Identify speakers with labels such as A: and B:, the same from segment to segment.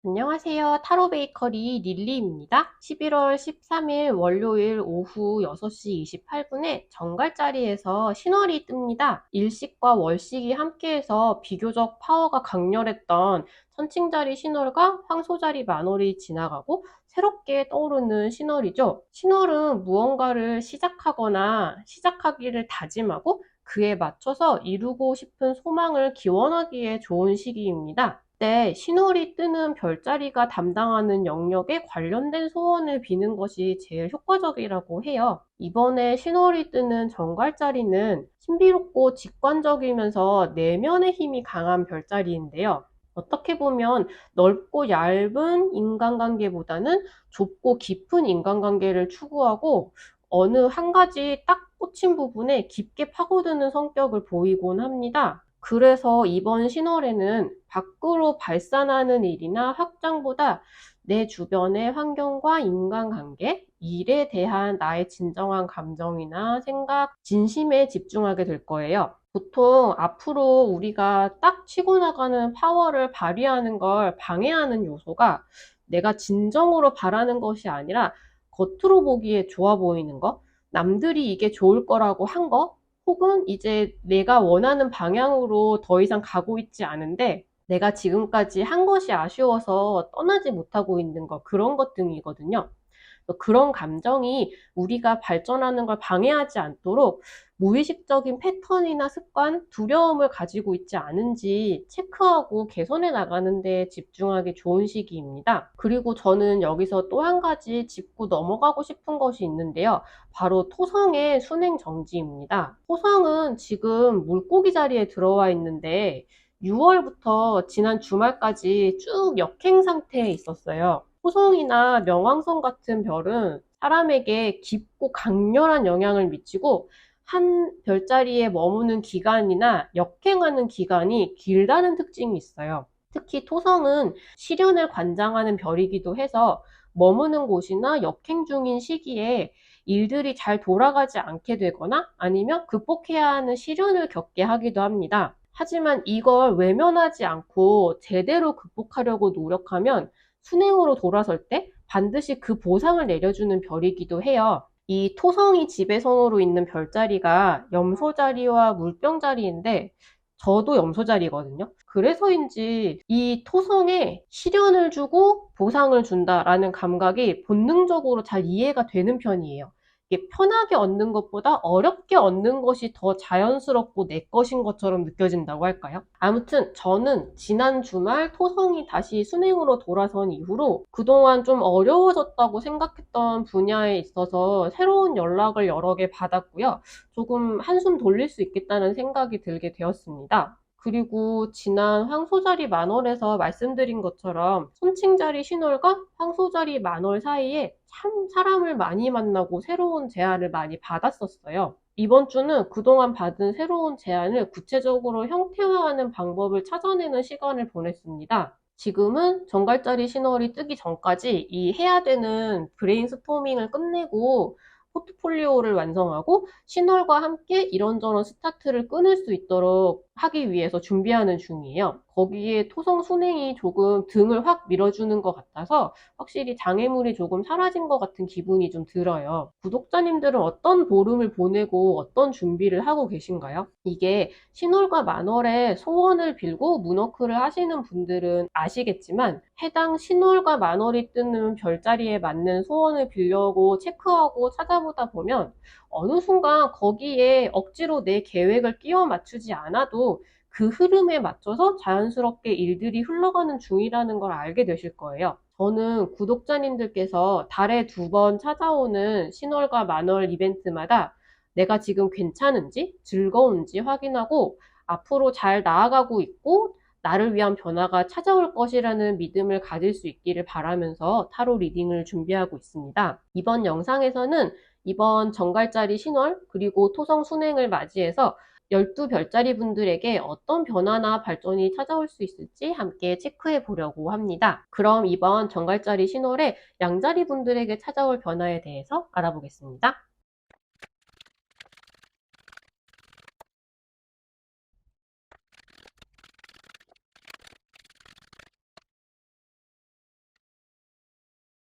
A: 안녕하세요. 타로 베이커리 릴리입니다. 11월 13일 월요일 오후 6시 28분에 정갈자리에서 신월이 뜹니다. 일식과 월식이 함께해서 비교적 파워가 강렬했던 천칭자리 신월과 황소자리 만월이 지나가고 새롭게 떠오르는 신월이죠. 신월은 무언가를 시작하거나 시작하기를 다짐하고 그에 맞춰서 이루고 싶은 소망을 기원하기에 좋은 시기입니다. 때 신월이 뜨는 별자리가 담당하는 영역에 관련된 소원을 비는 것이 제일 효과적이라고 해요. 이번에 신월이 뜨는 정갈자리는 신비롭고 직관적이면서 내면의 힘이 강한 별자리인데요. 어떻게 보면 넓고 얇은 인간관계보다는 좁고 깊은 인간관계를 추구하고 어느 한 가지 딱 꽂힌 부분에 깊게 파고드는 성격을 보이곤 합니다. 그래서 이번 신월에는 밖으로 발산하는 일이나 확장보다 내 주변의 환경과 인간관계, 일에 대한 나의 진정한 감정이나 생각, 진심에 집중하게 될 거예요. 보통 앞으로 우리가 딱 치고 나가는 파워를 발휘하는 걸 방해하는 요소가 내가 진정으로 바라는 것이 아니라 겉으로 보기에 좋아 보이는 거, 남들이 이게 좋을 거라고 한 거, 혹은 이제 내가 원하는 방향으로 더 이상 가고 있지 않은데 내가 지금까지 한 것이 아쉬워서 떠나지 못하고 있는 것, 그런 것 등이거든요. 그런 감정이 우리가 발전하는 걸 방해하지 않도록 무의식적인 패턴이나 습관, 두려움을 가지고 있지 않은지 체크하고 개선해 나가는 데 집중하기 좋은 시기입니다. 그리고 저는 여기서 또 한 가지 짚고 넘어가고 싶은 것이 있는데요. 바로 토성의 순행 정지입니다. 토성은 지금 물고기 자리에 들어와 있는데 6월부터 지난 주말까지 쭉 역행 상태에 있었어요. 토성이나 명왕성 같은 별은 사람에게 깊고 강렬한 영향을 미치고 한 별자리에 머무는 기간이나 역행하는 기간이 길다는 특징이 있어요. 특히 토성은 시련을 관장하는 별이기도 해서 머무는 곳이나 역행 중인 시기에 일들이 잘 돌아가지 않게 되거나 아니면 극복해야 하는 시련을 겪게 하기도 합니다. 하지만 이걸 외면하지 않고 제대로 극복하려고 노력하면 순행으로 돌아설 때 반드시 그 보상을 내려주는 별이기도 해요. 이 토성이 지배선으로 있는 별자리가 염소자리와 물병자리인데 저도 염소자리거든요. 그래서인지 이 토성에 시련을 주고 보상을 준다라는 감각이 본능적으로 잘 이해가 되는 편이에요. 이게 편하게 얻는 것보다 어렵게 얻는 것이 더 자연스럽고 내 것인 것처럼 느껴진다고 할까요? 아무튼 저는 지난 주말 토성이 다시 순행으로 돌아선 이후로 그동안 좀 어려워졌다고 생각했던 분야에 있어서 새로운 연락을 여러 개 받았고요. 조금 한숨 돌릴 수 있겠다는 생각이 들게 되었습니다. 그리고 지난 황소자리 만월에서 말씀드린 것처럼 손칭자리 신월과 황소자리 만월 사이에 참 사람을 많이 만나고 새로운 제안을 많이 받았었어요. 이번 주는 그동안 받은 새로운 제안을 구체적으로 형태화하는 방법을 찾아내는 시간을 보냈습니다. 지금은 정갈자리 신월이 뜨기 전까지 이 해야 되는 브레인스토밍을 끝내고 포트폴리오를 완성하고 신월과 함께 이런저런 스타트를 끊을 수 있도록 하기 위해서 준비하는 중이에요. 거기에 토성 순행이 조금 등을 확 밀어주는 것 같아서 확실히 장애물이 조금 사라진 것 같은 기분이 좀 들어요. 구독자님들은 어떤 보름을 보내고 어떤 준비를 하고 계신가요? 이게 신월과 만월에 소원을 빌고 문워크를 하시는 분들은 아시겠지만 해당 신월과 만월이 뜨는 별자리에 맞는 소원을 빌려고 체크하고 찾아보다 보면 어느 순간 거기에 억지로 내 계획을 끼워 맞추지 않아도 그 흐름에 맞춰서 자연스럽게 일들이 흘러가는 중이라는 걸 알게 되실 거예요. 저는 구독자님들께서 달에 2번 찾아오는 신월과 만월 이벤트마다 내가 지금 괜찮은지, 즐거운지 확인하고 앞으로 잘 나아가고 있고 나를 위한 변화가 찾아올 것이라는 믿음을 가질 수 있기를 바라면서 타로 리딩을 준비하고 있습니다. 이번 영상에서는 이번 정갈자리 신월 그리고 토성 순행을 맞이해서 12별자리 분들에게 어떤 변화나 발전이 찾아올 수 있을지 함께 체크해 보려고 합니다. 그럼 이번 정갈자리 신월에 양자리 분들에게 찾아올 변화에 대해서 알아보겠습니다.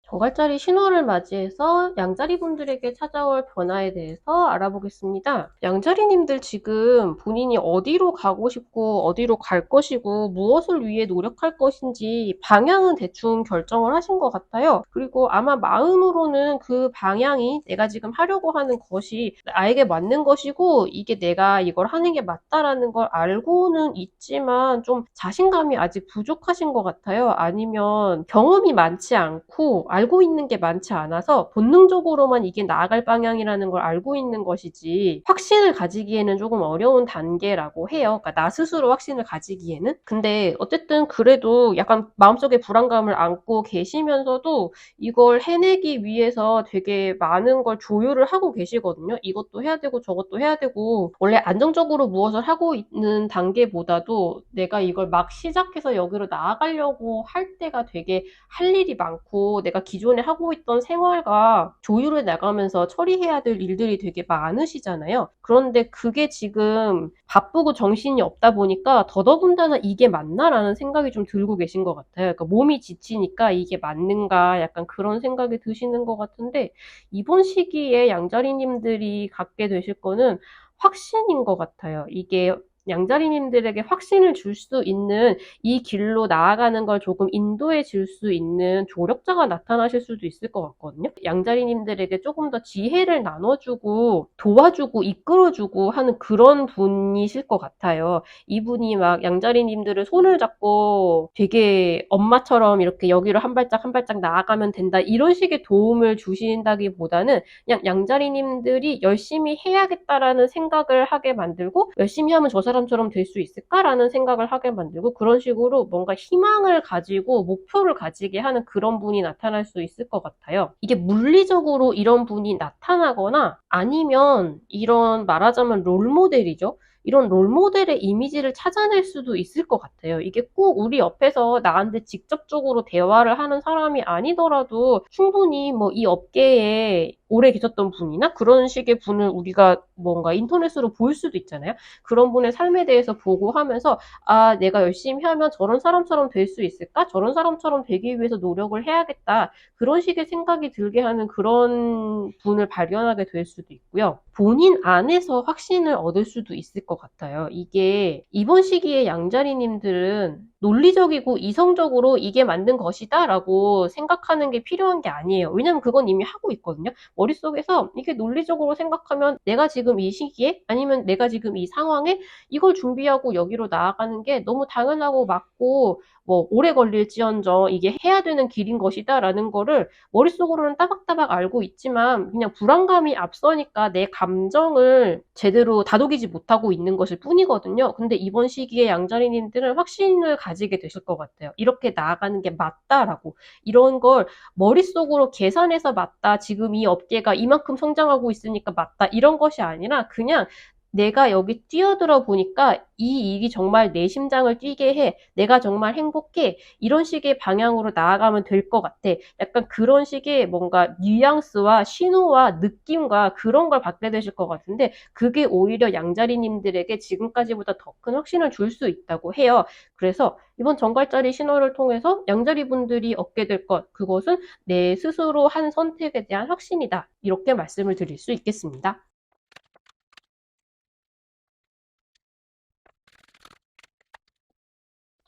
A: 정갈자리 신호를 맞이해서 양자리 분들에게 찾아올 변화에 대해서 알아보겠습니다. 양자리님들 지금 본인이 어디로 가고 싶고 어디로 갈 것이고 무엇을 위해 노력할 것인지 방향은 대충 결정을 하신 것 같아요. 그리고 아마 마음으로는 그 방향이 내가 지금 하려고 하는 것이 나에게 맞는 것이고 이게 내가 이걸 하는 게 맞다라는 걸 알고는 있지만 좀 자신감이 아직 부족하신 것 같아요. 아니면 경험이 많지 않고 알고 있는 게 많지 않아서 본능적으로만 이게 나아갈 방향이라는 걸 알고 있는 것이지 확신을 가지기에는 조금 어려운 단계라고 해요. 그러니까 나 스스로 확신을 가지기에는. 근데 어쨌든 그래도 약간 마음속에 불안감을 안고 계시면서도 이걸 해내기 위해서 되게 많은 걸 조율을 하고 계시거든요. 이것도 해야 되고 저것도 해야 되고 원래 안정적으로 무엇을 하고 있는 단계보다도 내가 이걸 막 시작해서 여기로 나아가려고 할 때가 되게 할 일이 많고 내가 기존에 하고 있던 생활과 조율해 나가면서 처리해야 될 일들이 되게 많으시잖아요. 그런데 그게 지금 바쁘고 정신이 없다 보니까 더더군다나 이게 맞나라는 생각이 좀 들고 계신 것 같아요. 그러니까 몸이 지치니까 이게 맞는가 약간 그런 생각이 드시는 것 같은데 이번 시기에 양자리님들이 갖게 되실 거는 확신인 것 같아요. 이게 양자리님들에게 확신을 줄 수 있는 이 길로 나아가는 걸 조금 인도해 줄 수 있는 조력자가 나타나실 수도 있을 것 같거든요. 양자리님들에게 조금 더 지혜를 나눠주고 도와주고 이끌어주고 하는 그런 분이실 것 같아요. 이분이 막 양자리님들을 손을 잡고 되게 엄마처럼 이렇게 여기로 한 발짝 한 발짝 나아가면 된다 이런 식의 도움을 주신다기보다는 그냥 양자리님들이 열심히 해야겠다라는 생각을 하게 만들고 열심히 하면 저 사람처럼 될 수 있을까라는 생각을 하게 만들고 그런 식으로 뭔가 희망을 가지고 목표를 가지게 하는 그런 분이 나타날 수 있을 것 같아요. 이게 물리적으로 이런 분이 나타나거나 아니면 이런 말하자면 롤모델이죠. 이런 롤모델의 이미지를 찾아낼 수도 있을 것 같아요. 이게 꼭 우리 옆에서 나한테 직접적으로 대화를 하는 사람이 아니더라도 충분히 뭐 이 업계에 오래 계셨던 분이나 그런 식의 분을 우리가 뭔가 인터넷으로 볼 수도 있잖아요. 그런 분의 삶에 대해서 보고 하면서 아, 내가 열심히 하면 저런 사람처럼 될 수 있을까? 저런 사람처럼 되기 위해서 노력을 해야겠다. 그런 식의 생각이 들게 하는 그런 분을 발견하게 될 수도 있고요. 본인 안에서 확신을 얻을 수도 있을 것 같아요. 이게 이번 시기에 양자리님들은 논리적이고 이성적으로 이게 맞는 것이다 라고 생각하는 게 필요한 게 아니에요. 왜냐면 그건 이미 하고 있거든요. 머릿속에서 이게 논리적으로 생각하면 내가 지금 이 시기에 아니면 내가 지금 이 상황에 이걸 준비하고 여기로 나아가는 게 너무 당연하고 맞고 뭐 오래 걸릴지언정 이게 해야 되는 길인 것이다라는 거를 머릿속으로는 따박따박 알고 있지만 그냥 불안감이 앞서니까 내 감정을 제대로 다독이지 못하고 있는 것일 뿐이거든요. 근데 이번 시기에 양자리님들은 확신을 가지게 되실 것 같아요. 이렇게 나아가는 게 맞다라고. 이런 걸 머릿속으로 계산해서 맞다. 지금 이 업계가 이만큼 성장하고 있으니까 맞다. 이런 것이 아니라 그냥 내가 여기 뛰어들어 보니까 이 일이 정말 내 심장을 뛰게 해. 내가 정말 행복해. 이런 식의 방향으로 나아가면 될 것 같아. 약간 그런 식의 뭔가 뉘앙스와 신호와 느낌과 그런 걸 받게 되실 것 같은데 그게 오히려 양자리님들에게 지금까지보다 더 큰 확신을 줄 수 있다고 해요. 그래서 이번 정갈자리 신호를 통해서 양자리 분들이 얻게 될 것, 그것은 내 스스로 한 선택에 대한 확신이다. 이렇게 말씀을 드릴 수 있겠습니다.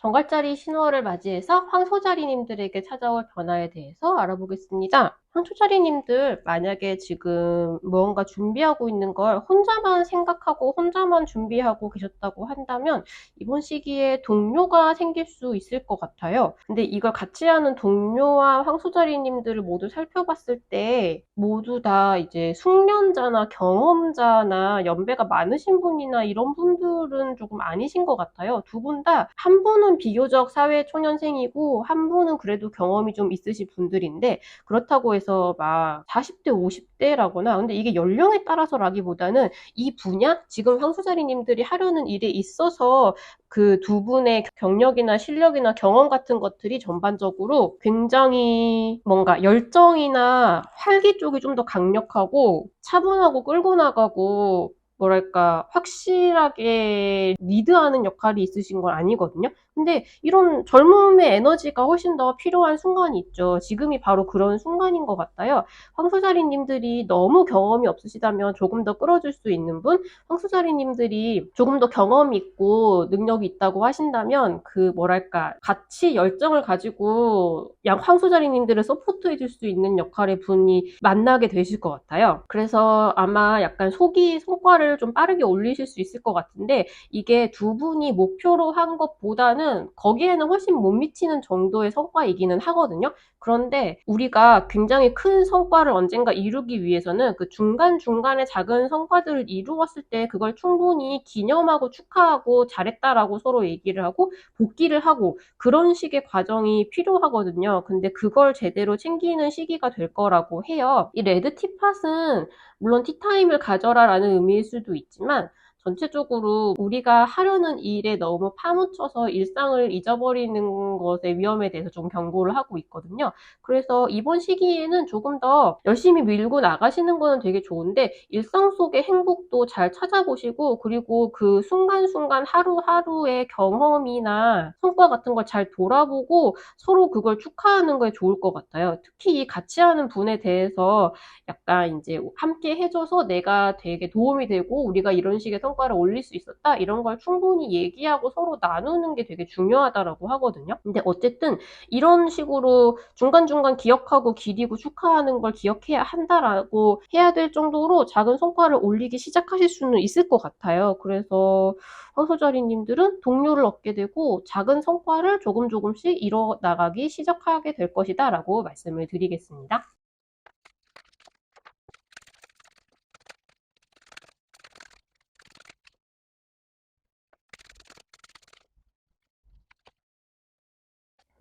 A: 정갈자리 신호를 맞이해서 황소자리님들에게 찾아올 변화에 대해서 알아보겠습니다. 황소자리님들 만약에 지금 무언가 준비하고 있는 걸 혼자만 생각하고 혼자만 준비하고 계셨다고 한다면 이번 시기에 동료가 생길 수 있을 것 같아요. 근데 이걸 같이 하는 동료와 황소자리님들을 모두 살펴봤을 때 모두 다 이제 숙련자나 경험자나 연배가 많으신 분이나 이런 분들은 조금 아니신 것 같아요. 두 분 다 한 분은 비교적 사회 초년생이고 한 분은 그래도 경험이 좀 있으신 분들인데 그렇다고 해서 막 40대, 50대라거나 근데 이게 연령에 따라서라기보다는 이 분야 지금 황소자리님들이 하려는 일에 있어서 그 두 분의 경력이나 실력이나 경험 같은 것들이 전반적으로 굉장히 뭔가 열정이나 활기 쪽이 좀 더 강력하고 차분하고 끌고 나가고 뭐랄까 확실하게 리드하는 역할이 있으신 건 아니거든요. 근데 이런 젊음의 에너지가 훨씬 더 필요한 순간이 있죠. 지금이 바로 그런 순간인 것 같아요. 황소자리님들이 너무 경험이 없으시다면 조금 더 끌어줄 수 있는 분, 황소자리님들이 조금 더 경험이 있고 능력이 있다고 하신다면 그 뭐랄까 같이 열정을 가지고 양 황소자리님들을 서포트해줄 수 있는 역할의 분이 만나게 되실 것 같아요. 그래서 아마 약간 소기 성과를 좀 빠르게 올리실 수 있을 것 같은데 이게 두 분이 목표로 한 것보다는 거기에는 훨씬 못 미치는 정도의 성과이기는 하거든요. 그런데 우리가 굉장히 큰 성과를 언젠가 이루기 위해서는 그 중간중간에 작은 성과들을 이루었을 때 그걸 충분히 기념하고 축하하고 잘했다라고 서로 얘기를 하고 복귀를 하고 그런 식의 과정이 필요하거든요. 근데 그걸 제대로 챙기는 시기가 될 거라고 해요. 이 레드 티팟은 물론 티타임을 가져라라는 의미일 수도 있지만 전체적으로 우리가 하려는 일에 너무 파묻혀서 일상을 잊어버리는 것의 위험에 대해서 좀 경고를 하고 있거든요. 그래서 이번 시기에는 조금 더 열심히 밀고 나가시는 거는 되게 좋은데 일상 속의 행복도 잘 찾아보시고 그리고 그 순간순간 하루하루의 경험이나 성과 같은 걸 잘 돌아보고 서로 그걸 축하하는 거에 좋을 것 같아요. 특히 이 같이 하는 분에 대해서 약간 이제 함께 해줘서 내가 되게 도움이 되고 우리가 이런 식의 성과를 올릴 수 있었다 이런 걸 충분히 얘기하고 서로 나누는 게 되게 중요하다라고 하거든요. 근데 어쨌든 이런 식으로 중간중간 기억하고 기리고 축하하는 걸 기억해야 한다라고 해야 될 정도로 작은 성과를 올리기 시작하실 수는 있을 것 같아요. 그래서 황소자리님들은 동료를 얻게 되고 작은 성과를 조금씩 이뤄 나가기 시작하게 될 것이다 라고 말씀을 드리겠습니다.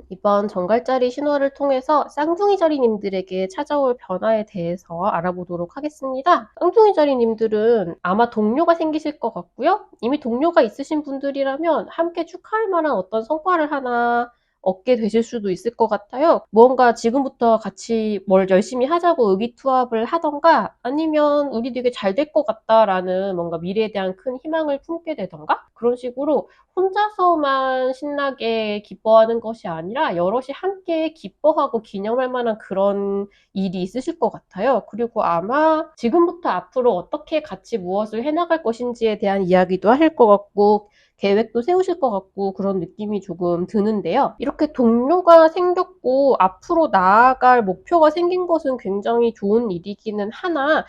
A: 이번 정갈자리 신호를 통해서 쌍둥이 자리님들에게 찾아올 변화에 대해서 알아보도록 하겠습니다. 쌍둥이 자리님들은 아마 동료가 생기실 것 같고요. 이미 동료가 있으신 분들이라면 함께 축하할 만한 어떤 성과를 하나 얻게 되실 수도 있을 것 같아요. 무언가 지금부터 같이 뭘 열심히 하자고 의기투합을 하던가 아니면 우리 되게 잘 될 것 같다라는 뭔가 미래에 대한 큰 희망을 품게 되던가 그런 식으로 혼자서만 신나게 기뻐하는 것이 아니라 여럿이 함께 기뻐하고 기념할 만한 그런 일이 있으실 것 같아요. 그리고 아마 지금부터 앞으로 어떻게 같이 무엇을 해나갈 것인지에 대한 이야기도 하실 것 같고 계획도 세우실 것 같고 그런 느낌이 조금 드는데요. 이렇게 동료가 생겼고 앞으로 나아갈 목표가 생긴 것은 굉장히 좋은 일이기는 하나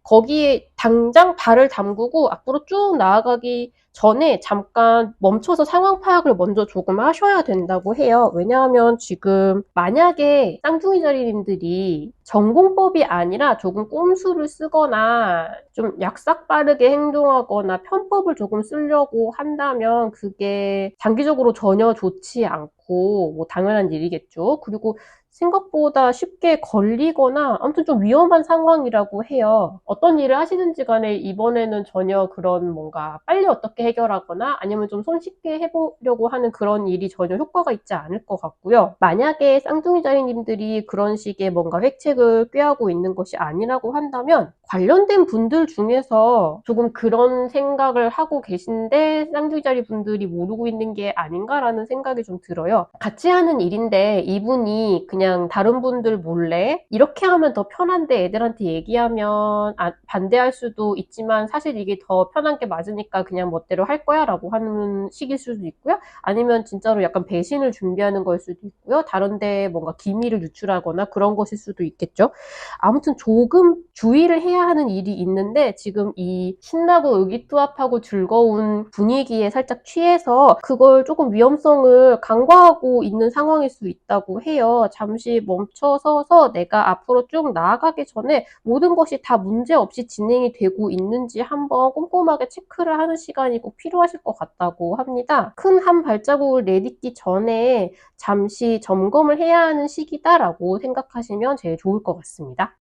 A: 거기에 당장 발을 담그고 앞으로 쭉 나아가기 전에 잠깐 멈춰서 상황 파악을 먼저 조금 하셔야 된다고 해요. 왜냐하면 지금 만약에 쌍둥이 자리님들이 전공법이 아니라 조금 꼼수를 쓰거나 좀 약삭 빠르게 행동하거나 편법을 조금 쓰려고 한다면 그게 장기적으로 전혀 좋지 않고 뭐 당연한 일이겠죠. 그리고 생각보다 쉽게 걸리거나 아무튼 좀 위험한 상황이라고 해요. 어떤 일을 하시든지 간에 이번에는 전혀 그런 뭔가 빨리 어떻게 해결하거나 아니면 좀 손쉽게 해보려고 하는 그런 일이 전혀 효과가 있지 않을 것 같고요. 만약에 쌍둥이 자리님들이 그런 식의 뭔가 획책을 꾀하고 있는 것이 아니라고 한다면 관련된 분들 중에서 조금 그런 생각을 하고 계신데 쌍둥이 자리 분들이 모르고 있는 게 아닌가라는 생각이 좀 들어요. 같이 하는 일인데 이분이 그냥 다른 분들 몰래 이렇게 하면 더 편한데 애들한테 얘기하면 반대할 수도 있지만 사실 이게 더 편한 게 맞으니까 그냥 멋대로 할 거야 라고 하는 식일 수도 있고요. 아니면 진짜로 약간 배신을 준비하는 걸 수도 있고요. 다른데 뭔가 기밀을 유출하거나 그런 것일 수도 있겠죠. 아무튼 조금 주의를 해야 하는 일이 있는데 지금 이 신나고 의기투합하고 즐거운 분위기에 살짝 취해서 그걸 조금 위험성을 간과하고 있는 상황일 수 있다고 해요. 잠시 멈춰서서 내가 앞으로 쭉 나아가기 전에 모든 것이 다 문제없이 진행이 되고 있는지 한번 꼼꼼하게 체크를 하는 시간이 꼭 필요하실 것 같다고 합니다. 큰 한 발자국을 내딛기 전에 잠시 점검을 해야 하는 시기다라고 생각하시면 제일 좋을 것 같습니다.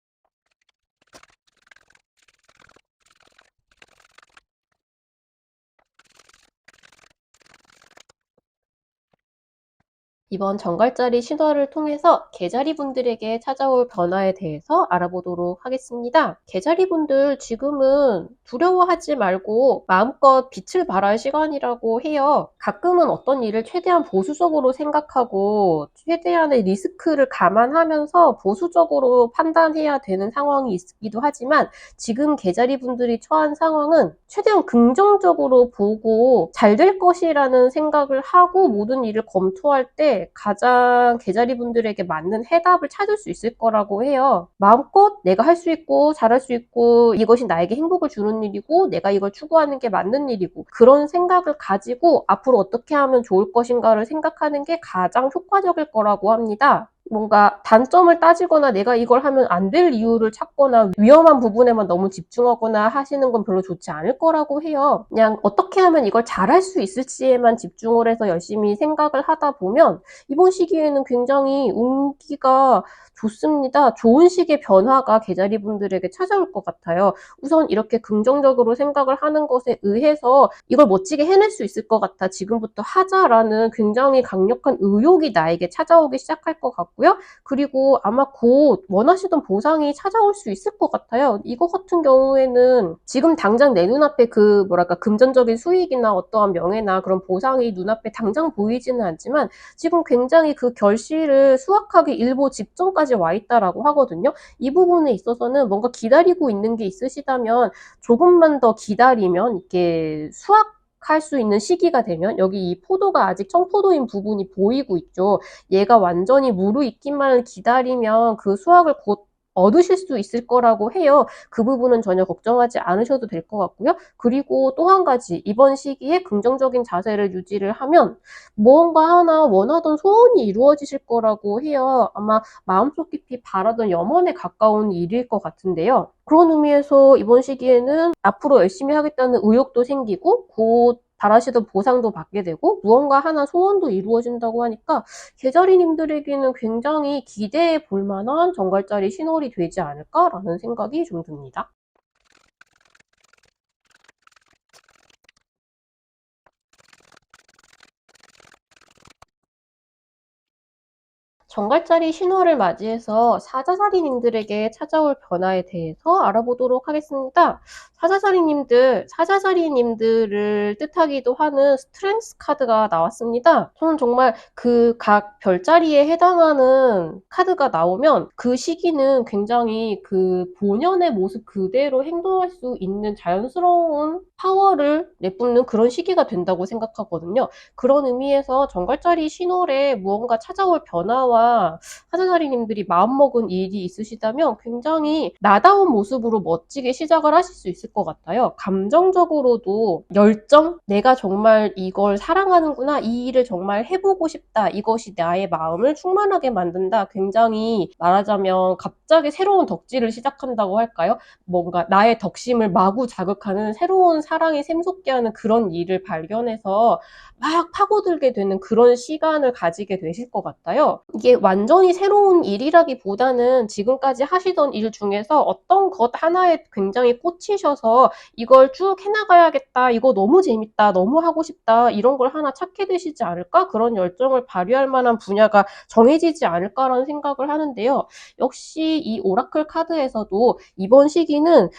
A: 이번 정갈자리 신화를 통해서 개자리분들에게 찾아올 변화에 대해서 알아보도록 하겠습니다. 개자리분들 지금은 두려워하지 말고 마음껏 빛을 발할 시간이라고 해요. 가끔은 어떤 일을 최대한 보수적으로 생각하고 최대한의 리스크를 감안하면서 보수적으로 판단해야 되는 상황이 있기도 하지만 지금 개자리분들이 처한 상황은 최대한 긍정적으로 보고 잘 될 것이라는 생각을 하고 모든 일을 검토할 때 가장 개자리분들에게 맞는 해답을 찾을 수 있을 거라고 해요. 마음껏 내가 할 수 있고 잘할 수 있고 이것이 나에게 행복을 주는 일이고 내가 이걸 추구하는 게 맞는 일이고 그런 생각을 가지고 앞으로 어떻게 하면 좋을 것인가를 생각하는 게 가장 효과적일 거라고 합니다. 뭔가 단점을 따지거나 내가 이걸 하면 안 될 이유를 찾거나 위험한 부분에만 너무 집중하거나 하시는 건 별로 좋지 않을 거라고 해요. 그냥 어떻게 하면 이걸 잘할 수 있을지에만 집중을 해서 열심히 생각을 하다 보면 이번 시기에는 굉장히 운기가 좋습니다. 좋은 식의 변화가 개자리분들에게 찾아올 것 같아요. 우선 이렇게 긍정적으로 생각을 하는 것에 의해서 이걸 멋지게 해낼 수 있을 것 같아. 지금부터 하자라는 굉장히 강력한 의욕이 나에게 찾아오기 시작할 것 같고요. 그리고 아마 곧 원하시던 보상이 찾아올 수 있을 것 같아요. 이거 같은 경우에는 지금 당장 내 눈앞에 그 금전적인 수익이나 어떠한 명예나 그런 보상이 눈앞에 당장 보이지는 않지만 지금 굉장히 그 결실을 수확하기 일보 직전까지 와 있다라고 하거든요. 이 부분에 있어서는 뭔가 기다리고 있는 게 있으시다면 조금만 더 기다리면 이렇게 수확할 수 있는 시기가 되면 여기 이 포도가 아직 청포도인 부분이 보이고 있죠. 얘가 완전히 무르익기만 기다리면 그 수확을 곧 얻으실 수 있을 거라고 해요. 그 부분은 전혀 걱정하지 않으셔도 될 것 같고요. 그리고 또 한 가지 이번 시기에 긍정적인 자세를 유지를 하면 무언가 하나 원하던 소원이 이루어지실 거라고 해요. 아마 마음속 깊이 바라던 염원에 가까운 일일 것 같은데요. 그런 의미에서 이번 시기에는 앞으로 열심히 하겠다는 의욕도 생기고 곧 바라시던 보상도 받게 되고 무언가 하나 소원도 이루어진다고 하니까 개자리님들에게는 굉장히 기대해 볼 만한 정갈자리 신월이 되지 않을까라는 생각이 좀 듭니다. 정갈자리 신호를 맞이해서 사자자리님들에게 찾아올 변화에 대해서 알아보도록 하겠습니다. 사자자리님들을 뜻하기도 하는 스트렝스 카드가 나왔습니다. 저는 정말 그 각 별자리에 해당하는 카드가 나오면 그 시기는 굉장히 그 본연의 모습 그대로 행동할 수 있는 자연스러운 파워를 내뿜는 그런 시기가 된다고 생각하거든요. 그런 의미에서 정갈자리 신월에 무언가 찾아올 변화와 사자자리님들이 마음먹은 일이 있으시다면 굉장히 나다운 모습으로 멋지게 시작을 하실 수 있을 것 같아요. 감정적으로도 열정? 내가 정말 이걸 사랑하는구나. 이 일을 정말 해보고 싶다. 이것이 나의 마음을 충만하게 만든다. 굉장히 말하자면 갑자기 새로운 덕질을 시작한다고 할까요? 뭔가 나의 덕심을 마구 자극하는 새로운 사랑이 샘솟게 하는 그런 일을 발견해서 막 파고들게 되는 그런 시간을 가지게 되실 것 같아요. 이게 완전히 새로운 일이라기보다는 지금까지 하시던 일 중에서 어떤 것 하나에 굉장히 꽂히셔서 이걸 쭉 해나가야겠다, 이거 너무 재밌다, 너무 하고 싶다 이런 걸 하나 찾게 되시지 않을까? 그런 열정을 발휘할 만한 분야가 정해지지 않을까라는 생각을 하는데요. 역시 이 오라클 카드에서도 이번 시기는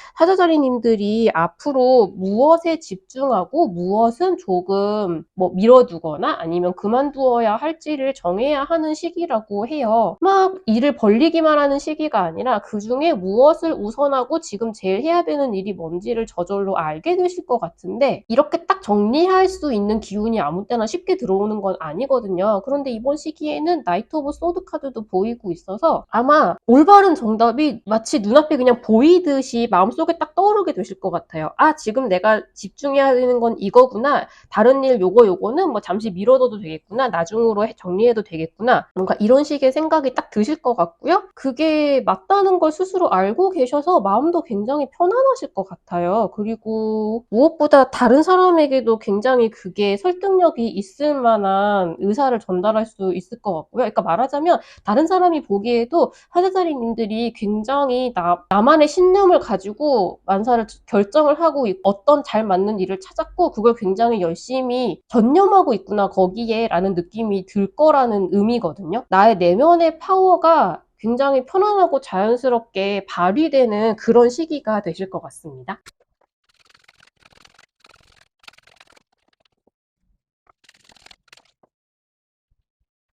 A: 사자자리님들이 앞으로 무엇에 집중하고 무엇은 조금 미뤄두거나 아니면 그만두어야 할지를 정해야 하는 시기라고 해요. 막 일을 벌리기만 하는 시기가 아니라 그 중에 무엇을 우선하고 지금 제일 해야 되는 일이 뭔지를 저절로 알게 되실 것 같은데 이렇게 딱 정리할 수 있는 기운이 아무 때나 쉽게 들어오는 건 아니거든요. 그런데 이번 시기에는 나이트 오브 소드 카드도 보이고 있어서 아마 올바른 정답이 마치 눈앞에 그냥 보이듯이 마음속에 딱 떠오르게 되실 것 같아요. 아, 지금 내가 집중해야 되는 건 이거구나. 다른 일 요거는 뭐 잠시 미뤄둬도 되겠구나. 나중으로 정리해도 되겠구나. 뭔가 이런 이런 식의 생각이 딱 드실 것 같고요. 그게 맞다는 걸 스스로 알고 계셔서 마음도 굉장히 편안하실 것 같아요. 그리고 무엇보다 다른 사람에게도 굉장히 그게 설득력이 있을 만한 의사를 전달할 수 있을 것 같고요. 그러니까 말하자면 다른 사람이 보기에도 사제자리님들이 굉장히 나만의 신념을 가지고 만사를 결정을 하고 어떤 잘 맞는 일을 찾았고 그걸 굉장히 열심히 전념하고 있구나 거기에 라는 느낌이 들 거라는 의미거든요. 나의 내면의 파워가 굉장히 편안하고 자연스럽게 발휘되는 그런 시기가 되실 것 같습니다.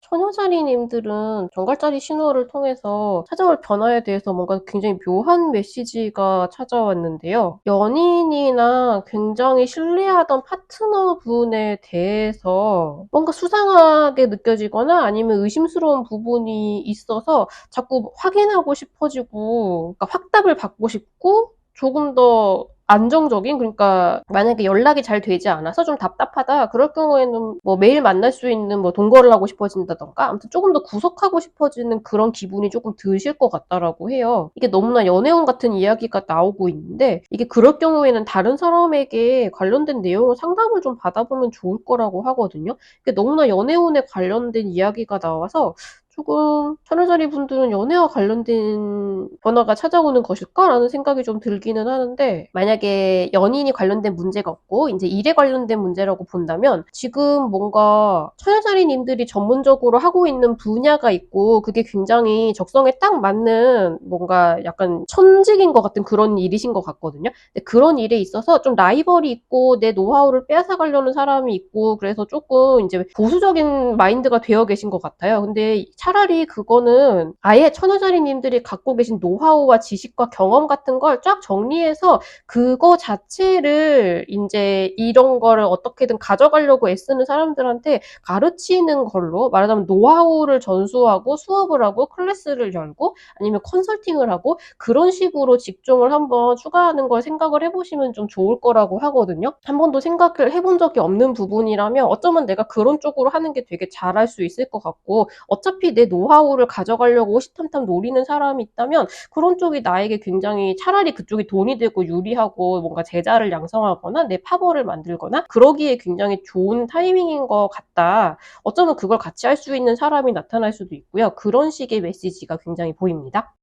A: 처녀자리님들은 정갈자리 신호를 통해서 찾아올 변화에 대해서 뭔가 굉장히 묘한 메시지가 찾아왔는데요. 연인이나 굉장히 신뢰하던 파트너분에 대해서 뭔가 수상하게 느껴지거나 아니면 의심스러운 부분이 있어서 자꾸 확인하고 싶어지고, 그러니까 확답을 받고 싶고, 조금 더 안정적인, 그러니까 만약에 연락이 잘 되지 않아서 좀 답답하다 그럴 경우에는 뭐 매일 만날 수 있는 뭐 동거를 하고 싶어진다던가 아무튼 조금 더 구속하고 싶어지는 그런 기분이 조금 드실 것 같다라고 해요. 이게 너무나 연애운 같은 이야기가 나오고 있는데 이게 그럴 경우에는 다른 사람에게 관련된 내용을 상담을 좀 받아보면 좋을 거라고 하거든요. 이게 너무나 연애운에 관련된 이야기가 나와서 조금 천여자리 분들은 연애와 관련된 변화가 찾아오는 것일까라는 생각이 좀 들기는 하는데, 만약에 연인이 관련된 문제가 없고 이제 일에 관련된 문제라고 본다면 지금 뭔가 천여자리님들이 전문적으로 하고 있는 분야가 있고 그게 굉장히 적성에 딱 맞는 뭔가 약간 천직인 것 같은 그런 일이신 것 같거든요. 근데 그런 일에 있어서 좀 라이벌이 있고 내 노하우를 빼앗아가려는 사람이 있고 그래서 조금 이제 보수적인 마인드가 되어 계신 것 같아요. 근데 차라리 그거는 아예 천여자리님들이 갖고 계신 노하우와 지식과 경험 같은 걸 쫙 정리해서 그거 자체를 이제 이런 거를 어떻게든 가져가려고 애쓰는 사람들한테 가르치는 걸로, 말하자면 노하우를 전수하고 수업을 하고 클래스를 열고 아니면 컨설팅을 하고 그런 식으로 직종을 한번 추가하는 걸 생각을 해보시면 좀 좋을 거라고 하거든요. 한 번도 생각을 해본 적이 없는 부분이라면 어쩌면 내가 그런 쪽으로 하는 게 되게 잘할 수 있을 것 같고, 어차피 내 노하우를 가져가려고 호시탐탐 노리는 사람이 있다면 그런 쪽이 나에게 굉장히 차라리 그쪽이 돈이 되고 유리하고 뭔가 제자를 양성하거나 내 파벌을 만들거나 그러기에 굉장히 좋은 타이밍인 것 같다. 어쩌면 그걸 같이 할 수 있는 사람이 나타날 수도 있고요. 그런 식의 메시지가 굉장히 보입니다.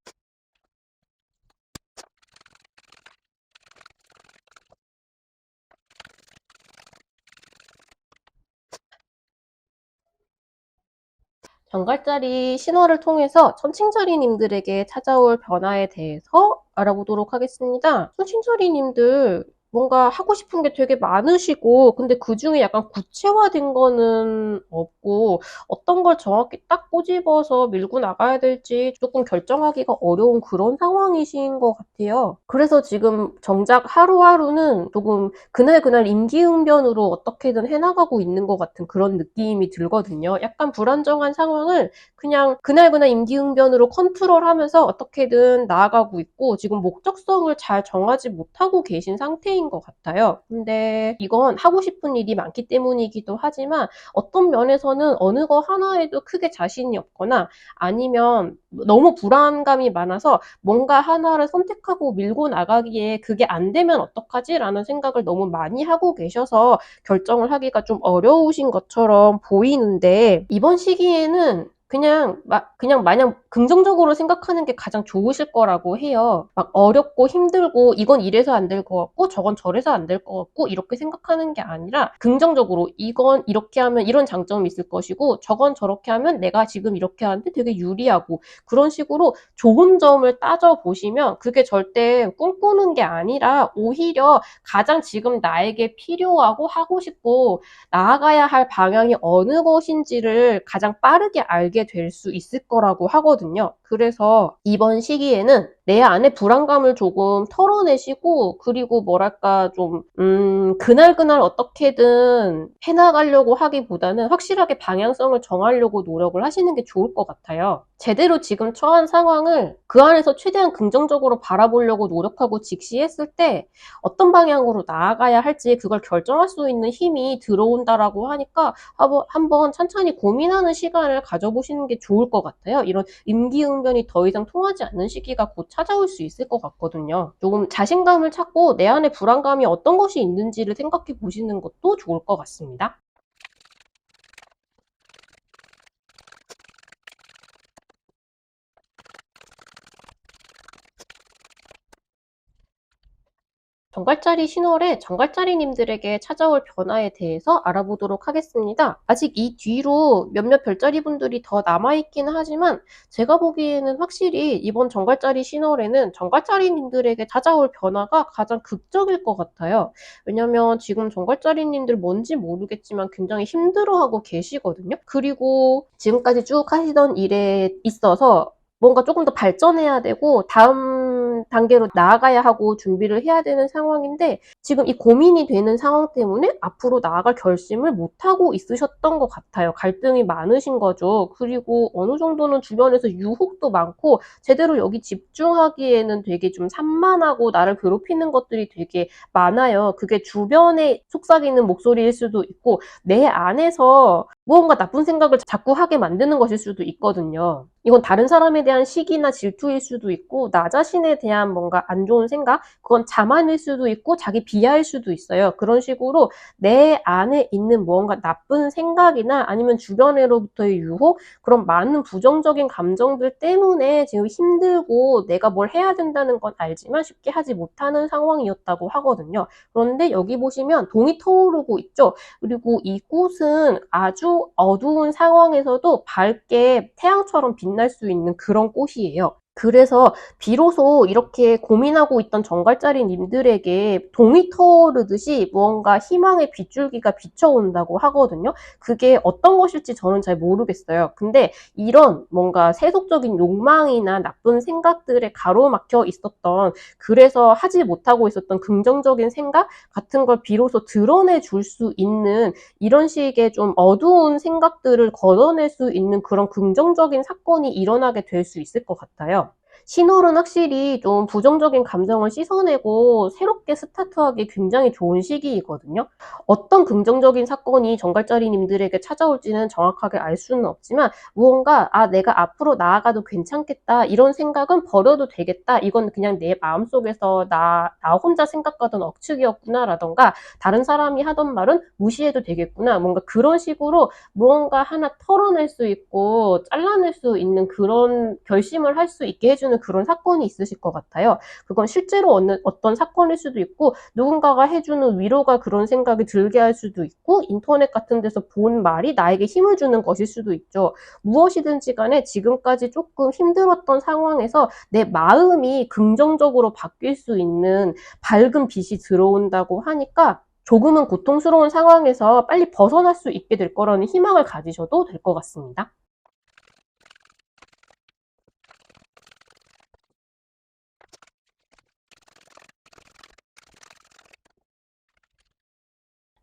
A: 정갈자리 신호를 통해서 천칭자리님들에게 찾아올 변화에 대해서 알아보도록 하겠습니다. 천칭자리님들 뭔가 하고 싶은 게 되게 많으시고 근데 그중에 약간 구체화된 거는 없고 어떤 걸 정확히 딱 꼬집어서 밀고 나가야 될지 조금 결정하기가 어려운 그런 상황이신 것 같아요. 그래서 지금 정작 하루하루는 조금 그날그날 임기응변으로 어떻게든 해나가고 있는 것 같은 그런 느낌이 들거든요. 약간 불안정한 상황을 그냥 그날그날 임기응변으로 컨트롤하면서 어떻게든 나아가고 있고 지금 목적성을 잘 정하지 못하고 계신 상태인 것 같아요. 근데 이건 하고 싶은 일이 많기 때문이기도 하지만 어떤 면에서는 어느 거 하나에도 크게 자신이 없거나 아니면 너무 불안감이 많아서 뭔가 하나를 선택하고 밀고 나가기에 그게 안 되면 어떡하지? 라는 생각을 너무 많이 하고 계셔서 결정을 하기가 좀 어려우신 것처럼 보이는데, 이번 시기에는 그냥 마냥 긍정적으로 생각하는 게 가장 좋으실 거라고 해요. 막 어렵고 힘들고 이건 이래서 안 될 것 같고 저건 저래서 안 될 것 같고 이렇게 생각하는 게 아니라 긍정적으로 이건 이렇게 하면 이런 장점이 있을 것이고 저건 저렇게 하면 내가 지금 이렇게 하는데 되게 유리하고 그런 식으로 좋은 점을 따져보시면 그게 절대 꿈꾸는 게 아니라 오히려 가장 지금 나에게 필요하고 하고 싶고 나아가야 할 방향이 어느 것인지를 가장 빠르게 알게 될 수 있을 거라고 하거든요. 그래서 이번 시기에는 내 안의 불안감을 조금 털어내시고, 그리고 뭐랄까 좀 그날그날 어떻게든 해나가려고 하기보다는 확실하게 방향성을 정하려고 노력을 하시는 게 좋을 것 같아요. 제대로 지금 처한 상황을 그 안에서 최대한 긍정적으로 바라보려고 노력하고 직시했을 때 어떤 방향으로 나아가야 할지 그걸 결정할 수 있는 힘이 들어온다라고 하니까 한번 천천히 고민하는 시간을 가져보시는 게 좋을 것 같아요. 이런 임기응변이 더 이상 통하지 않는 시기가 곧 찾아올 수 있을 것 같거든요. 조금 자신감을 찾고 내 안에 불안감이 어떤 것이 있는지를 생각해 보시는 것도 좋을 것 같습니다. 정갈자리 신월에 정갈자리님들에게 찾아올 변화에 대해서 알아보도록 하겠습니다. 아직 이 뒤로 몇몇 별자리 분들이 더 남아있기는 하지만 제가 보기에는 확실히 이번 정갈자리 신월에는 정갈자리님들에게 찾아올 변화가 가장 극적일 것 같아요. 왜냐면 지금 정갈자리님들 뭔지 모르겠지만 굉장히 힘들어하고 계시거든요. 그리고 지금까지 쭉 하시던 일에 있어서 뭔가 조금 더 발전해야 되고 다음 단계로 나아가야 하고 준비를 해야 되는 상황인데 지금 이 고민이 되는 상황 때문에 앞으로 나아갈 결심을 못하고 있으셨던 것 같아요. 갈등이 많으신 거죠. 그리고 어느 정도는 주변에서 유혹도 많고 제대로 여기 집중하기에는 되게 좀 산만하고 나를 괴롭히는 것들이 되게 많아요. 그게 주변에 속삭이는 목소리일 수도 있고 내 안에서 무언가 나쁜 생각을 자꾸 하게 만드는 것일 수도 있거든요. 이건 다른 사람에 대한 시기나 질투일 수도 있고 나 자신에 대한 뭔가 안 좋은 생각, 그건 자만일 수도 있고 자기 비하일 수도 있어요. 그런 식으로 내 안에 있는 무언가 나쁜 생각이나 아니면 주변으로부터의 유혹, 그런 많은 부정적인 감정들 때문에 지금 힘들고 내가 뭘 해야 된다는 건 알지만 쉽게 하지 못하는 상황이었다고 하거든요. 그런데 여기 보시면 동이 터오르고 있죠. 그리고 이곳은 아주 어두운 상황에서도 밝게 태양처럼 빛날 수 있는 그런 꽃이에요. 그래서 비로소 이렇게 고민하고 있던 정갈자리님들에게 동이 터오르듯이 무언가 희망의 빗줄기가 비춰온다고 하거든요. 그게 어떤 것일지 저는 잘 모르겠어요. 근데 이런 뭔가 세속적인 욕망이나 나쁜 생각들에 가로막혀 있었던, 그래서 하지 못하고 있었던 긍정적인 생각 같은 걸 비로소 드러내 줄 수 있는 이런 식의 좀 어두운 생각들을 걷어낼 수 있는 그런 긍정적인 사건이 일어나게 될 수 있을 것 같아요. 신월은 확실히 좀 부정적인 감정을 씻어내고 새롭게 스타트하기 굉장히 좋은 시기이거든요. 어떤 긍정적인 사건이 정갈자리님들에게 찾아올지는 정확하게 알 수는 없지만 무언가 내가 앞으로 나아가도 괜찮겠다 이런 생각은 버려도 되겠다, 이건 그냥 내 마음속에서 나 혼자 생각하던 억측이었구나 라던가 다른 사람이 하던 말은 무시해도 되겠구나, 뭔가 그런 식으로 무언가 하나 털어낼 수 있고 잘라낼 수 있는 그런 결심을 할 수 있게 해주는 그런 사건이 있으실 것 같아요. 그건 실제로 어떤 사건일 수도 있고 누군가가 해주는 위로가 그런 생각이 들게 할 수도 있고 인터넷 같은 데서 본 말이 나에게 힘을 주는 것일 수도 있죠. 무엇이든지 간에 지금까지 조금 힘들었던 상황에서 내 마음이 긍정적으로 바뀔 수 있는 밝은 빛이 들어온다고 하니까 조금은 고통스러운 상황에서 빨리 벗어날 수 있게 될 거라는 희망을 가지셔도 될 것 같습니다.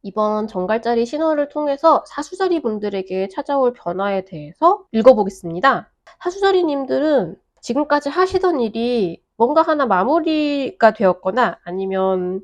A: 이번 정갈자리 신호를 통해서 사수자리 분들에게 찾아올 변화에 대해서 읽어보겠습니다. 사수자리님들은 지금까지 하시던 일이 뭔가 하나 마무리가 되었거나 아니면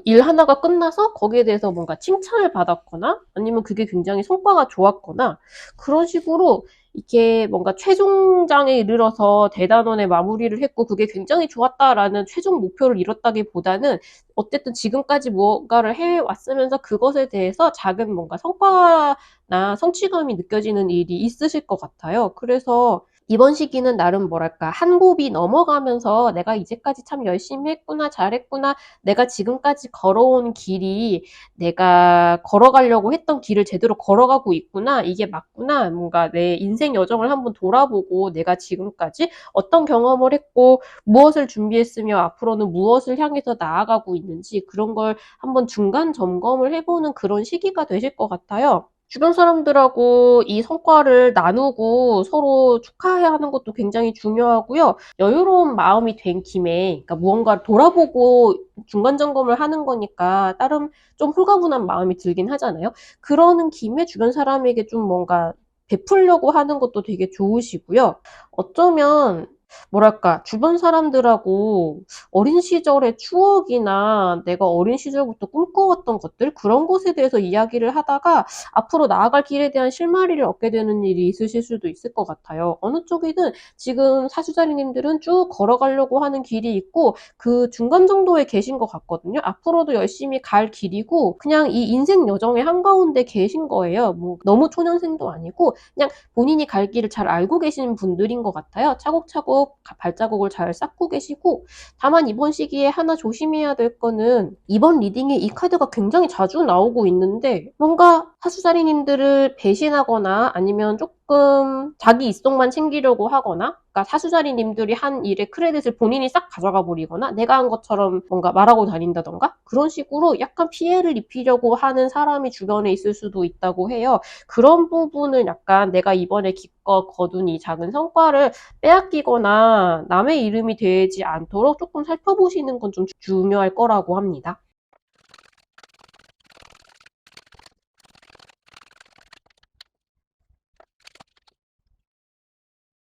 A: 일 하나가 끝나서 거기에 대해서 뭔가 칭찬을 받았거나 아니면 그게 굉장히 성과가 좋았거나 그런 식으로 이게 뭔가 최종장에 이르러서 대단원의 마무리를 했고 그게 굉장히 좋았다라는 최종 목표를 이뤘다기보다는 어쨌든 지금까지 무언가를 해왔으면서 그것에 대해서 작은 뭔가 성과나 성취감이 느껴지는 일이 있으실 것 같아요. 그래서 이번 시기는 나름 뭐랄까 한 곱이 넘어가면서 내가 이제까지 참 열심히 했구나, 잘했구나, 내가 지금까지 걸어온 길이 내가 걸어가려고 했던 길을 제대로 걸어가고 있구나, 이게 맞구나, 뭔가 내 인생 여정을 한번 돌아보고 내가 지금까지 어떤 경험을 했고 무엇을 준비했으며 앞으로는 무엇을 향해서 나아가고 있는지 그런 걸 한번 중간 점검을 해보는 그런 시기가 되실 것 같아요. 주변 사람들하고 이 성과를 나누고 서로 축하해야 하는 것도 굉장히 중요하고요. 여유로운 마음이 된 김에, 그러니까 무언가를 돌아보고 중간 점검을 하는 거니까 나름 좀 홀가분한 마음이 들긴 하잖아요. 그러는 김에 주변 사람에게 좀 뭔가 베풀려고 하는 것도 되게 좋으시고요. 어쩌면 뭐랄까, 주변 사람들하고 어린 시절의 추억이나 내가 어린 시절부터 꿈꿔왔던 것들, 그런 것에 대해서 이야기를 하다가 앞으로 나아갈 길에 대한 실마리를 얻게 되는 일이 있으실 수도 있을 것 같아요. 어느 쪽이든 지금 사주자리님들은 쭉 걸어가려고 하는 길이 있고 그 중간 정도에 계신 것 같거든요. 앞으로도 열심히 갈 길이고 그냥 이 인생 여정의 한가운데 계신 거예요. 뭐 너무 초년생도 아니고 그냥 본인이 갈 길을 잘 알고 계시는 분들인 것 같아요. 차곡차곡 발자국을 잘 쌓고 계시고, 다만 이번 시기에 하나 조심해야 될 거는 이번 리딩에 이 카드가 굉장히 자주 나오고 있는데 뭔가 사수자리님들을 배신하거나 아니면 조금 자기 이속만 챙기려고 하거나, 그러니까 사수자리님들이 한 일의 크레딧을 본인이 싹 가져가 버리거나 내가 한 것처럼 뭔가 말하고 다닌다던가 그런 식으로 약간 피해를 입히려고 하는 사람이 주변에 있을 수도 있다고 해요. 그런 부분을 약간 내가 이번에 기껏 거둔 이 작은 성과를 빼앗기거나 남의 이름이 되지 않도록 조금 살펴보시는 건 좀 중요할 거라고 합니다.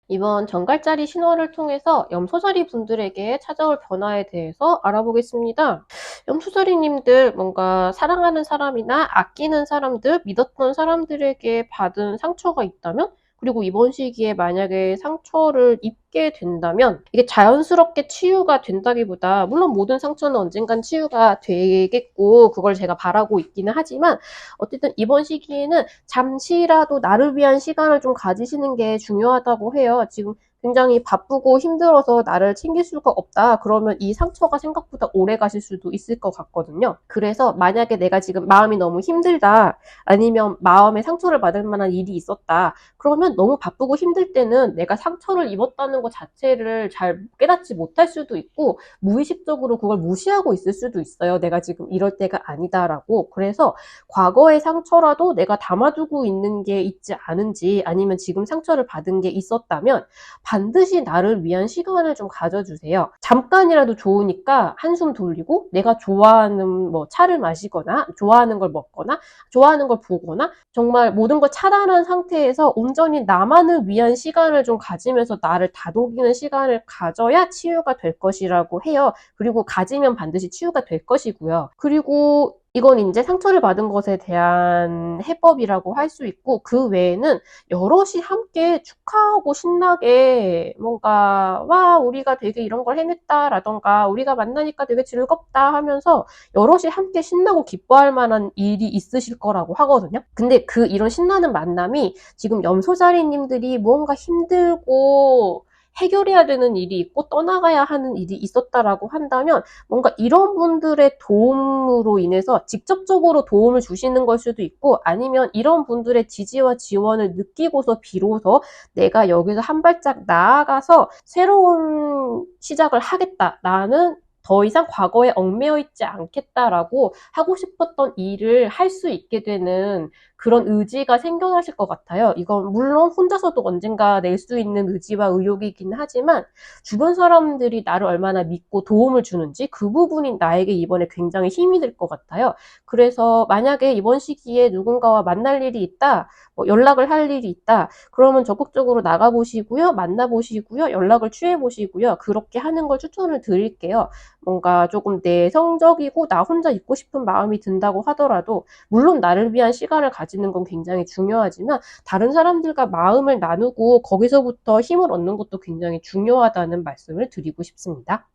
A: 이번 정갈자리 신호를 통해서 염소자리 분들에게 찾아올 변화에 대해서 알아보겠습니다. 염소자리님들, 뭔가 사랑하는 사람이나 아끼는 사람들, 믿었던 사람들에게 받은 상처가 있다면, 그리고 이번 시기에 만약에 상처를 입게 된다면 이게 자연스럽게 치유가 된다기보다, 물론 모든 상처는 언젠간 치유가 되겠고 그걸 제가 바라고 있기는 하지만 어쨌든 이번 시기에는 잠시라도 나를 위한 시간을 좀 가지시는 게 중요하다고 해요. 지금 굉장히 바쁘고 힘들어서 나를 챙길 수가 없다. 그러면 이 상처가 생각보다 오래 가실 수도 있을 것 같거든요. 그래서 만약에 내가 지금 마음이 너무 힘들다, 아니면 마음에 상처를 받을 만한 일이 있었다. 그러면 너무 바쁘고 힘들 때는 내가 상처를 입었다는 것 자체를 잘 깨닫지 못할 수도 있고 무의식적으로 그걸 무시하고 있을 수도 있어요. 내가 지금 이럴 때가 아니다라고. 그래서 과거의 상처라도 내가 담아두고 있는 게 있지 않은지, 아니면 지금 상처를 받은 게 있었다면 반드시 나를 위한 시간을 좀 가져주세요. 잠깐이라도 좋으니까 한숨 돌리고 내가 좋아하는 뭐 차를 마시거나 좋아하는 걸 먹거나 좋아하는 걸 보거나 정말 모든 걸 차단한 상태에서 온전히 나만을 위한 시간을 좀 가지면서 나를 다독이는 시간을 가져야 치유가 될 것이라고 해요. 그리고 가지면 반드시 치유가 될 것이고요. 그리고 이건 이제 상처를 받은 것에 대한 해법이라고 할 수 있고, 그 외에는 여럿이 함께 축하하고 신나게 뭔가 와 우리가 되게 이런 걸 해냈다라던가 우리가 만나니까 되게 즐겁다 하면서 여럿이 함께 신나고 기뻐할 만한 일이 있으실 거라고 하거든요. 근데 그 이런 신나는 만남이 지금 염소자리님들이 무언가 힘들고 해결해야 되는 일이 있고 떠나가야 하는 일이 있었다라고 한다면 뭔가 이런 분들의 도움으로 인해서 직접적으로 도움을 주시는 걸 수도 있고, 아니면 이런 분들의 지지와 지원을 느끼고서 비로소 내가 여기서 한 발짝 나아가서 새로운 시작을 하겠다라는, 더 이상 과거에 얽매여 있지 않겠다라고 하고 싶었던 일을 할 수 있게 되는 그런 의지가 생겨나실 것 같아요. 이건 물론 혼자서도 언젠가 낼 수 있는 의지와 의욕이긴 하지만 주변 사람들이 나를 얼마나 믿고 도움을 주는지 그 부분이 나에게 이번에 굉장히 힘이 될 것 같아요. 그래서 만약에 이번 시기에 누군가와 만날 일이 있다, 뭐 연락을 할 일이 있다, 그러면 적극적으로 나가보시고요, 만나보시고요, 연락을 취해보시고요. 그렇게 하는 걸 추천을 드릴게요. 뭔가 조금 내성적이고 나 혼자 있고 싶은 마음이 든다고 하더라도, 물론 나를 위한 시간을 가지는 건 굉장히 중요하지만 다른 사람들과 마음을 나누고 거기서부터 힘을 얻는 것도 굉장히 중요하다는 말씀을 드리고 싶습니다.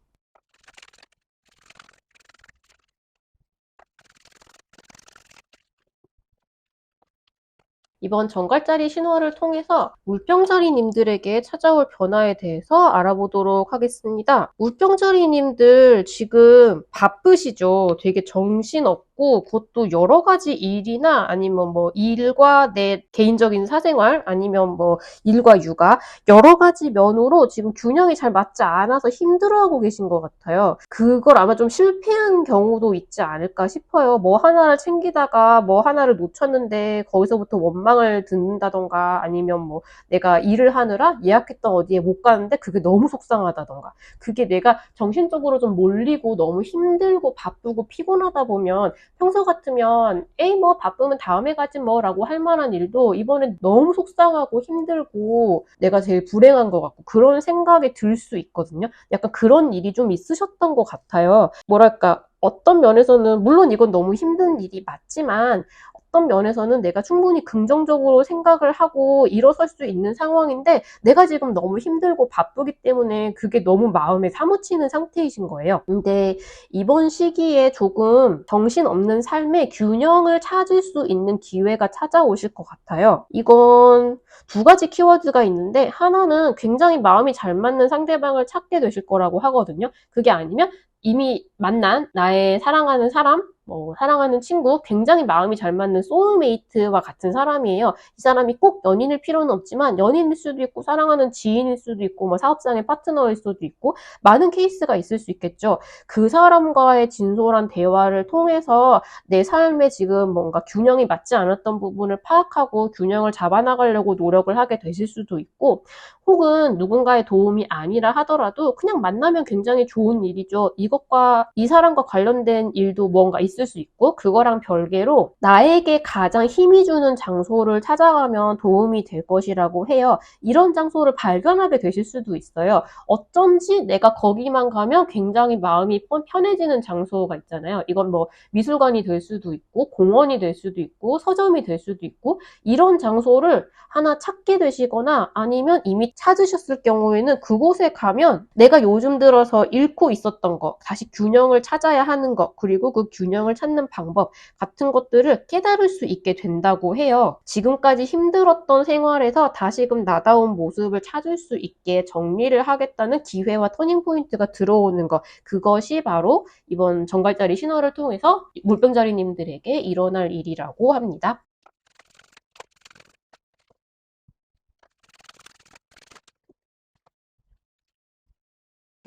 A: 이번 정갈자리 신호를 통해서 물병자리님들에게 찾아올 변화에 대해서 알아보도록 하겠습니다. 물병자리님들 지금 바쁘시죠? 되게 정신없고 그것도 여러 가지 일이나 아니면 뭐 일과 내 개인적인 사생활 아니면 뭐 일과 육아 여러 가지 면으로 지금 균형이 잘 맞지 않아서 힘들어하고 계신 것 같아요. 그걸 아마 좀 실패한 경우도 있지 않을까 싶어요. 뭐 하나를 챙기다가 뭐 하나를 놓쳤는데 거기서부터 원망을 듣는다던가 아니면 뭐 내가 일을 하느라 예약했던 어디에 못 가는데 그게 너무 속상하다던가 그게 내가 정신적으로 좀 몰리고 너무 힘들고 바쁘고 피곤하다 보면 평소 같으면 에이 뭐 바쁘면 다음에 가지 뭐 라고 할 만한 일도 이번엔 너무 속상하고 힘들고 내가 제일 불행한 것 같고 그런 생각이 들 수 있거든요. 약간 그런 일이 좀 있으셨던 것 같아요. 뭐랄까 어떤 면에서는 물론 이건 너무 힘든 일이 맞지만 어떤 면에서는 내가 충분히 긍정적으로 생각을 하고 일어설 수 있는 상황인데 내가 지금 너무 힘들고 바쁘기 때문에 그게 너무 마음에 사무치는 상태이신 거예요. 근데 이번 시기에 조금 정신없는 삶의 균형을 찾을 수 있는 기회가 찾아오실 것 같아요. 이건 두 가지 키워드가 있는데 하나는 굉장히 마음이 잘 맞는 상대방을 찾게 되실 거라고 하거든요. 그게 아니면 이미 만난 나의 사랑하는 사람, 뭐 사랑하는 친구, 굉장히 마음이 잘 맞는 소울메이트와 같은 사람이에요. 이 사람이 꼭 연인일 필요는 없지만 연인일 수도 있고 사랑하는 지인일 수도 있고 뭐 사업장의 파트너일 수도 있고 많은 케이스가 있을 수 있겠죠. 그 사람과의 진솔한 대화를 통해서 내 삶에 지금 뭔가 균형이 맞지 않았던 부분을 파악하고 균형을 잡아나가려고 노력을 하게 되실 수도 있고 혹은 누군가의 도움이 아니라 하더라도 그냥 만나면 굉장히 좋은 일이죠. 이것과 이 사람과 관련된 일도 뭔가 있을 수 있고 그거랑 별개로 나에게 가장 힘이 주는 장소를 찾아가면 도움이 될 것이라고 해요. 이런 장소를 발견하게 되실 수도 있어요. 어쩐지 내가 거기만 가면 굉장히 마음이 편해지는 장소가 있잖아요. 이건 뭐 미술관이 될 수도 있고 공원이 될 수도 있고 서점이 될 수도 있고 이런 장소를 하나 찾게 되시거나 아니면 이미 찾으셨을 경우에는 그곳에 가면 내가 요즘 들어서 잃고 있었던 거, 다시 균형을 찾아야 하는 것, 그리고 그 균형을 찾는 방법 같은 것들을 깨달을 수 있게 된다고 해요. 지금까지 힘들었던 생활에서 다시금 나다운 모습을 찾을 수 있게 정리를 하겠다는 기회와 터닝포인트가 들어오는 것, 그것이 바로 이번 정갈자리 신호를 통해서 물병자리님들에게 일어날 일이라고 합니다.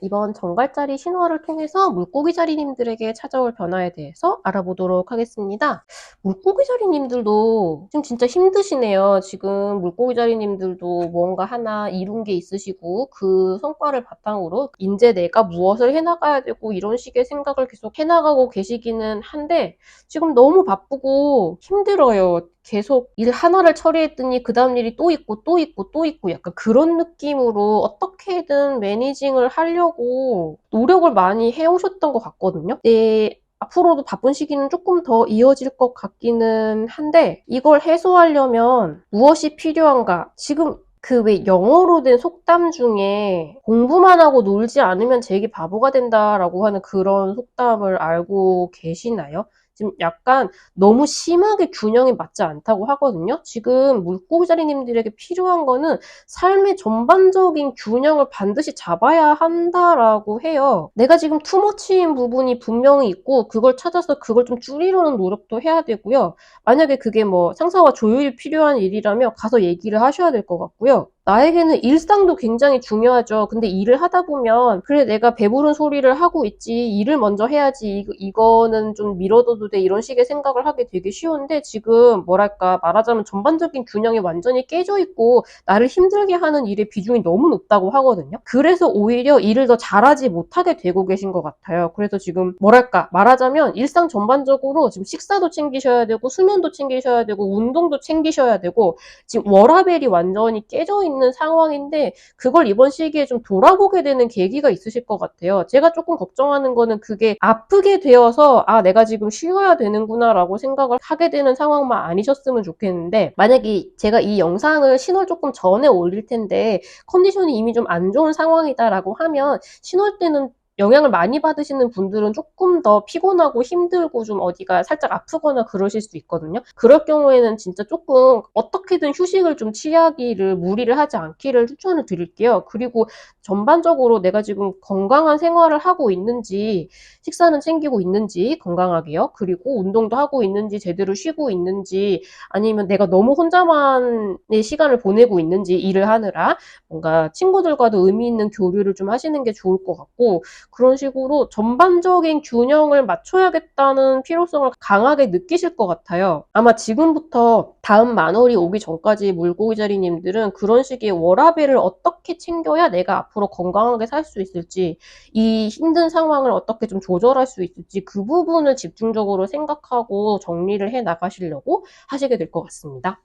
A: 이번 정갈자리 신호를 통해서 물고기자리님들에게 찾아올 변화에 대해서 알아보도록 하겠습니다. 물고기자리님들도 지금 진짜 힘드시네요. 지금 물고기자리님들도 뭔가 하나 이룬 게 있으시고 그 성과를 바탕으로 이제 내가 무엇을 해나가야 되고 이런 식의 생각을 계속 해나가고 계시기는 한데 지금 너무 바쁘고 힘들어요. 계속 일 하나를 처리했더니 그 다음 일이 또 있고 또 있고 또 있고 약간 그런 느낌으로 어떻게든 매니징을 하려고 노력을 많이 해오셨던 것 같거든요. 네, 앞으로도 바쁜 시기는 조금 더 이어질 것 같기는 한데 이걸 해소하려면 무엇이 필요한가? 지금 그 왜 영어로 된 속담 중에 공부만 하고 놀지 않으면 제기 바보가 된다라고 하는 그런 속담을 알고 계시나요? 지금 약간 너무 심하게 균형이 맞지 않다고 하거든요. 지금 물고기자리님들에게 필요한 거는 삶의 전반적인 균형을 반드시 잡아야 한다라고 해요. 내가 지금 투머치인 부분이 분명히 있고 그걸 찾아서 그걸 좀 줄이려는 노력도 해야 되고요. 만약에 그게 뭐 상사와 조율이 필요한 일이라면 가서 얘기를 하셔야 될 것 같고요. 나에게는 일상도 굉장히 중요하죠. 근데 일을 하다 보면 그래 내가 배부른 소리를 하고 있지 일을 먼저 해야지 이거는 좀 미뤄둬도 돼 이런 식의 생각을 하게 되게 쉬운데 지금 뭐랄까 말하자면 전반적인 균형이 완전히 깨져 있고 나를 힘들게 하는 일의 비중이 너무 높다고 하거든요. 그래서 오히려 일을 더 잘하지 못하게 되고 계신 것 같아요. 그래서 지금 뭐랄까 말하자면 일상 전반적으로 지금 식사도 챙기셔야 되고 수면도 챙기셔야 되고 운동도 챙기셔야 되고 지금 워라밸이 완전히 깨져 있는 상황인데 그걸 이번 시기에 좀 돌아보게 되는 계기가 있으실 것 같아요. 제가 조금 걱정하는 거는 그게 아프게 되어서 아 내가 지금 쉬어야 되는구나 라고 생각을 하게 되는 상황만 아니셨으면 좋겠는데 만약에 제가 이 영상을 신월 조금 전에 올릴 텐데 컨디션이 이미 좀 안 좋은 상황이다 라고 하면 신월 때는 영향을 많이 받으시는 분들은 조금 더 피곤하고 힘들고 좀 어디가 살짝 아프거나 그러실 수 있거든요. 그럴 경우에는 진짜 조금 어떻게든 휴식을 좀 취하기를, 무리를 하지 않기를 추천을 드릴게요. 그리고 전반적으로 내가 지금 건강한 생활을 하고 있는지, 식사는 챙기고 있는지 건강하게요. 그리고 운동도 하고 있는지, 제대로 쉬고 있는지, 아니면 내가 너무 혼자만의 시간을 보내고 있는지, 일을 하느라 뭔가 친구들과도 의미 있는 교류를 좀 하시는 게 좋을 것 같고, 그런 식으로 전반적인 균형을 맞춰야겠다는 필요성을 강하게 느끼실 것 같아요. 아마 지금부터 다음 만월이 오기 전까지 물고기자리님들은 그런 식의 워라밸을 어떻게 챙겨야 내가 앞으로 건강하게 살 수 있을지, 이 힘든 상황을 어떻게 좀 조절할 수 있을지, 그 부분을 집중적으로 생각하고 정리를 해 나가시려고 하시게 될 것 같습니다.